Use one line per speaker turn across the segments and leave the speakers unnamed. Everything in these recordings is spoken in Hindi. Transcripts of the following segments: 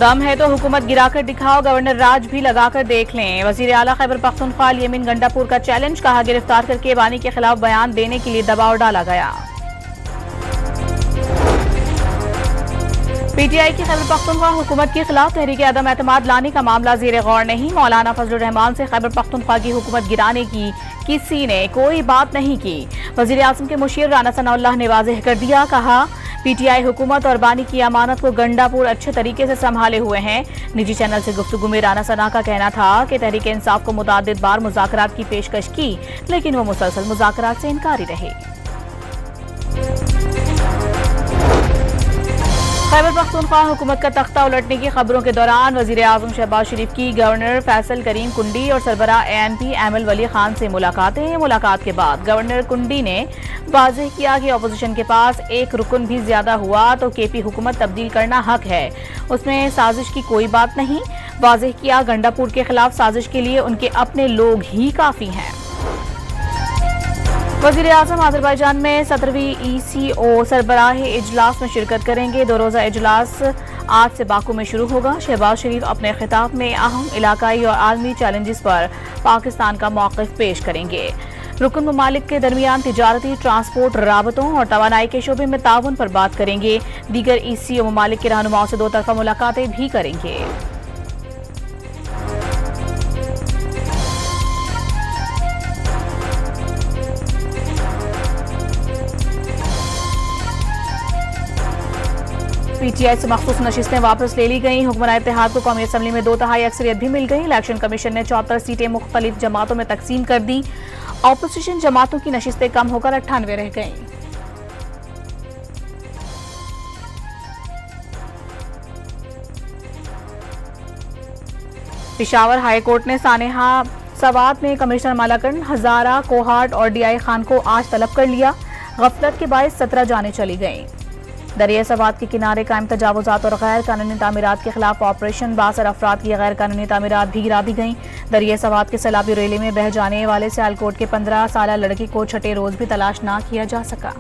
दम है तो हुकूमत गिराकर दिखाओ, गवर्नर राज भी लगाकर देख लें। वजीर आला खैबर पख्तूनख्वा यमीन गंडापुर का चैलेंज, कहा गिरफ्तार करके बानी के खिलाफ बयान देने के लिए दबाव डाला गया। पीटीआई की खैबर पख्तूनख्वा हुकूमत के खिलाफ तहरीक अदम एतमाद लाने का मामला ज़ेर गौर नहीं। मौलाना फजलुर रहमान से खैबर पख्तूनख्वा की हुकूमत गिराने की किसी ने कोई बात नहीं की। वज़ीर आज़म के मुशीर राना सनाउल्लाह ने वाज़ेह कर दिया, कहा पीटीआई हुकूमत और बानी की अमानत को गंडापुर अच्छे तरीके से संभाले हुए हैं। निजी चैनल से गुफ्तगू में राना सना का कहना था कि तहरीक इंसाफ को मुतादिद बार मुज़ाकरात की पेशकश की, लेकिन वो मुसलसल मुज़ाकरात से इनकारी रहे। खैबर पख्तूनख्वा हुकूमत का तख्ता उलटने की खबरों के दौरान वजीर आज़म शहबाज शरीफ की गवर्नर फैसल करीम कुंडी और सरबराह ANP एमएल वली खान से मुलाकातें। मुलाकात के बाद गवर्नर कुंडी ने वाज़ेह किया कि अपोजिशन के पास एक रुकन भी ज्यादा हुआ तो KP हुकूमत तब्दील करना हक है, उसमें साजिश की कोई बात नहीं। वाज़ेह किया गंडापुर के खिलाफ साजिश के लिए उनके अपने लोग ही काफी हैं। वज़ीर आज़म अज़रबैजान में 17वीं ECO सरबराह इजलास में शिरकत करेंगे। 2 रोज़ा इजलास आज से बाकू में शुरू होगा। शहबाज शरीफ अपने खिताब में अहम इलाकाई और आलमी चैलेंजेस पर पाकिस्तान का मौक़िफ़ पेश करेंगे। रुकन ममालिक के दरमियान तिजारती, ट्रांसपोर्ट, राबतों और तवानाई के शोबे में ताउन पर बात करेंगे। दीगर ECO ममालिक के रहनुमाओं से 2 तरफ़ा मुलाकातें भी करेंगे। पीटीआई से मखसूस नशिस्तें वापस ले ली गई। हुक्मरान इत्तेहाद को कौमी असम्बली में 2/3 अक्सरियत भी मिल गई। इलेक्शन कमीशन ने 74 सीटें मुख्तलिफ जमातों में तकसीम कर दी। ऑपोजिशन जमातों की नशिस्तें कम होकर 98 रह गईं। पेशावर हाई कोर्ट ने सानेहा सवात में कमिश्नर मालाकंड, हजारा, कोहाट और DI खान को आज तलब कर लिया। गफलत के बायस 17 जानें चली गईं। दरिया सवात के किनारे कायम तजावुजात और गैर कानूनी तामीरात के खिलाफ ऑपरेशन, 62 अफराद की गैर कानूनी तामीरात भी गिरा दी गईं। दरिया सवात के सैलाबी रेले में बह जाने वाले सियालकोट के 15 साला लड़की को छठे रोज भी तलाश ना किया जा सका।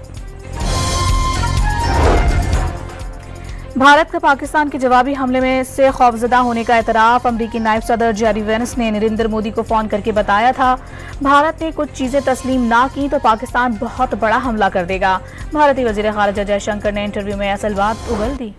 भारत का पाकिस्तान के जवाबी हमले में से खौफजदा होने का एतराफ। अमरीकी नायब सदर जेरी वेंस ने नरेंद्र मोदी को फोन करके बताया था, भारत ने कुछ चीजें तस्लीम ना की तो पाकिस्तान बहुत बड़ा हमला कर देगा। भारतीय वजीर खारजा जयशंकर ने इंटरव्यू में असल बात उगल दी।